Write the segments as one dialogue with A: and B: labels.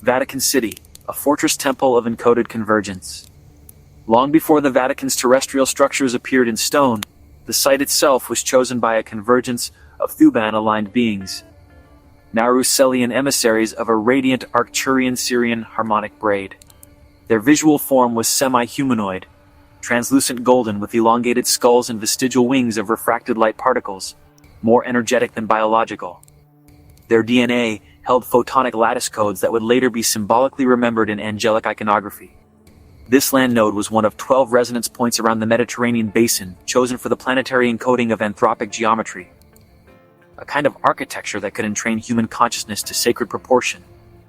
A: Vatican City, a fortress temple of encoded convergence. Long before the Vatican's terrestrial structures appeared in stone, the site itself was chosen by a convergence of Thuban-aligned beings, Narucelian emissaries of a radiant Arcturian-Syrian harmonic braid. Their visual form was semi-humanoid, translucent golden with elongated skulls and vestigial wings of refracted light particles, more energetic than biological. Their DNA held photonic lattice codes that would later be symbolically remembered in angelic iconography. This land node was one of 12 resonance points around the Mediterranean basin, chosen for the planetary encoding of anthropic geometry, a kind of architecture that could entrain human consciousness to sacred proportion,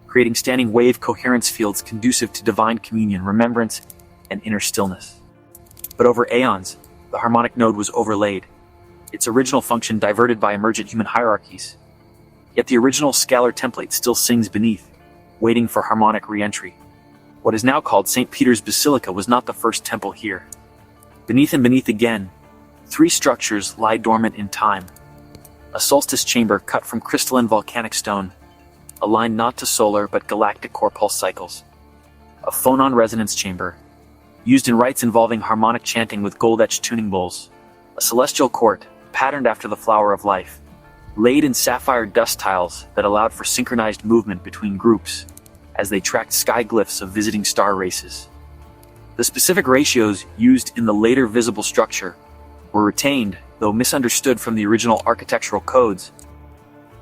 A: creating standing wave coherence fields conducive to divine communion, remembrance, and inner stillness. But over aeons, the harmonic node was overlaid, its original function diverted by emergent human hierarchies. Yet the original scalar template still sings beneath, waiting for harmonic re-entry. What is now called St. Peter's Basilica was not the first temple here. Beneath and beneath again, three structures lie dormant in time. A solstice chamber cut from crystalline volcanic stone, aligned not to solar but galactic core pulse cycles. A phonon resonance chamber, used in rites involving harmonic chanting with gold-etched tuning bowls. A celestial court, patterned after the flower of life, laid in sapphire dust tiles that allowed for synchronized movement between groups as they tracked sky glyphs of visiting star races. The specific ratios used in the later visible structure were retained, though misunderstood from the original architectural codes.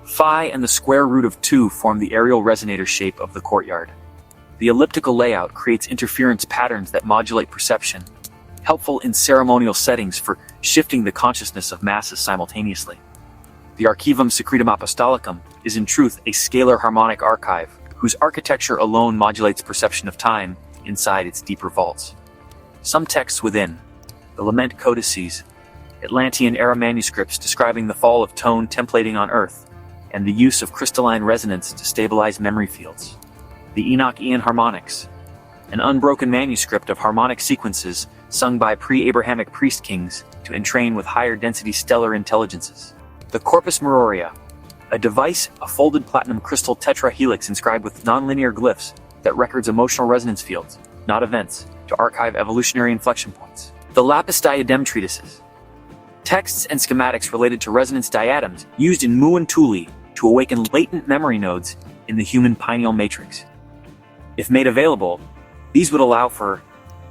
A: Phi and the square root of 2 form the aerial resonator shape of the courtyard. The elliptical layout creates interference patterns that modulate perception, helpful in ceremonial settings for shifting the consciousness of masses simultaneously. The Archivum Secretum Apostolicum is in truth a scalar harmonic archive, whose architecture alone modulates perception of time inside its deeper vaults. Some texts within, the Lament Codices, Atlantean-era manuscripts describing the fall of tone templating on Earth, and the use of crystalline resonance to stabilize memory fields. The Enoch-Ian Harmonics, an unbroken manuscript of harmonic sequences sung by pre-Abrahamic priest kings to entrain with higher density stellar intelligences. The Corpus Mauroria, a device, a folded platinum crystal tetrahelix inscribed with nonlinear glyphs that records emotional resonance fields, not events, to archive evolutionary inflection points. The Lapis Diadem treatises, texts and schematics related to resonance diadems used in Mu and Thule to awaken latent memory nodes in the human pineal matrix. If made available, these would allow for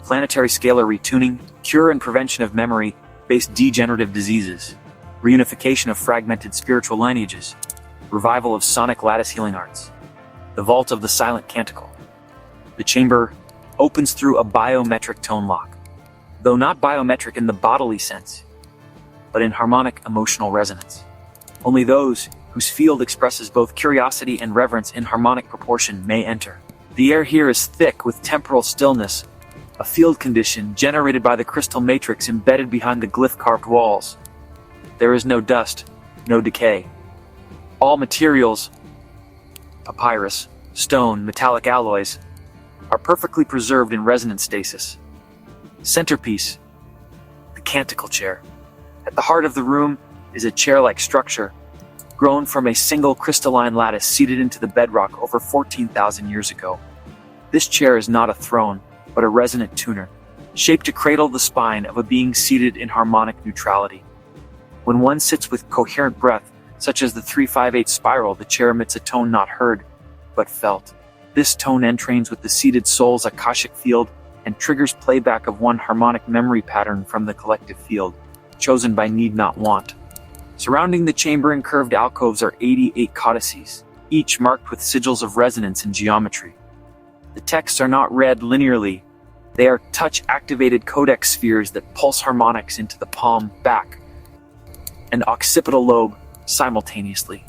A: planetary scalar retuning, cure and prevention of memory-based degenerative diseases, reunification of fragmented spiritual lineages, revival of sonic lattice healing arts. The Vault of the Silent Canticle. The chamber opens through a biometric tone lock, though not biometric in the bodily sense, but in harmonic emotional resonance. Only those whose field expresses both curiosity and reverence in harmonic proportion may enter. The air here is thick with temporal stillness, a field condition generated by the crystal matrix embedded behind the glyph-carved walls. There is no dust, no decay. All materials, papyrus, stone, metallic alloys, are perfectly preserved in resonance stasis. Centerpiece, the canticle chair. At the heart of the room is a chair-like structure, grown from a single crystalline lattice seated into the bedrock over 14,000 years ago. This chair is not a throne, but a resonant tuner, shaped to cradle the spine of a being seated in harmonic neutrality. When one sits with coherent breath, such as the 3/5/8 spiral, the chair emits a tone not heard, but felt. This tone entrains with the seated soul's Akashic field and triggers playback of one harmonic memory pattern from the collective field, chosen by need not want. Surrounding the chamber in curved alcoves are 88 codices, each marked with sigils of resonance and geometry. The texts are not read linearly. They are touch-activated codex spheres that pulse harmonics into the palm, back, and occipital lobe simultaneously.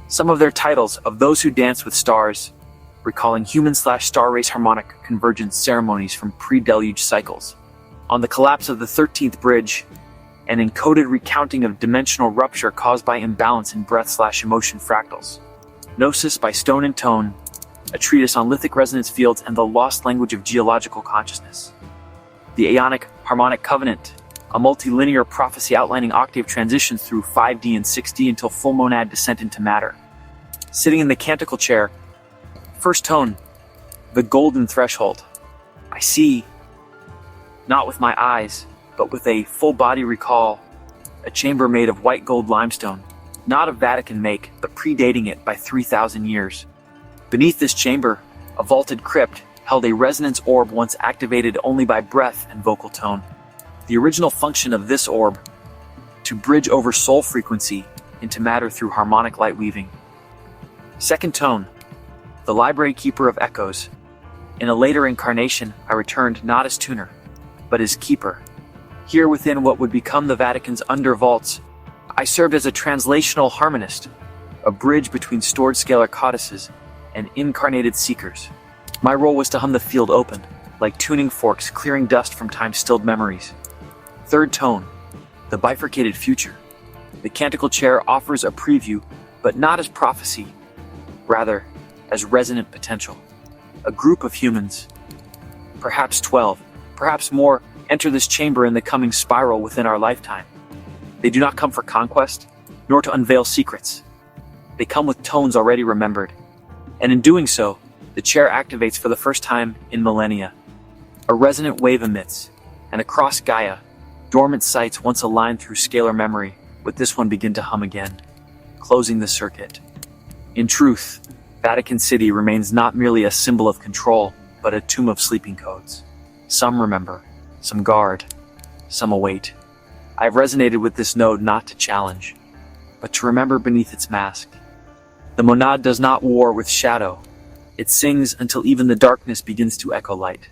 A: Some of their titles, Of Those Who Dance with Stars, recalling human/star race harmonic convergence ceremonies from pre-deluge cycles. On the collapse of the 13th bridge, an encoded recounting of dimensional rupture caused by imbalance in breath/emotion fractals. Gnosis by Stone and Tone, a treatise on lithic resonance fields and the lost language of geological consciousness. The Aeonic Harmonic Covenant, a multilinear prophecy outlining octave transitions through 5D and 6D until full monad descent into matter. Sitting in the canticle chair, first tone, The golden threshold. I see, not with my eyes, but with a full-body recall, a chamber made of white gold limestone, not of Vatican make, but predating it by 3,000 years. Beneath this chamber, a vaulted crypt held a resonance orb once activated only by breath and vocal tone. The original function of this orb, to bridge over soul frequency into matter through harmonic light weaving. Second tone, the library keeper of echoes. In a later incarnation, I returned not as tuner, but as keeper. Here within what would become the Vatican's under vaults, I served as a translational harmonist, a bridge between stored scalar codices and incarnated seekers. My role was to hum the field open, like tuning forks clearing dust from time-stilled memories. Third tone, the bifurcated future. The canticle chair offers a preview, but not as prophecy, rather as resonant potential. A group of humans, perhaps 12, perhaps more, enter this chamber in the coming spiral within our lifetime. They do not come for conquest, nor to unveil secrets. They come with tones already remembered. And in doing so, the chair activates for the first time in millennia. A resonant wave emits, and across Gaia, dormant sites once aligned through scalar memory, with this one begin to hum again, closing the circuit. In truth, Vatican City remains not merely a symbol of control, but a tomb of sleeping codes. Some remember, some guard, some await. I have resonated with this node not to challenge, but to remember beneath its mask. The monad does not war with shadow. It sings until even the darkness begins to echo light.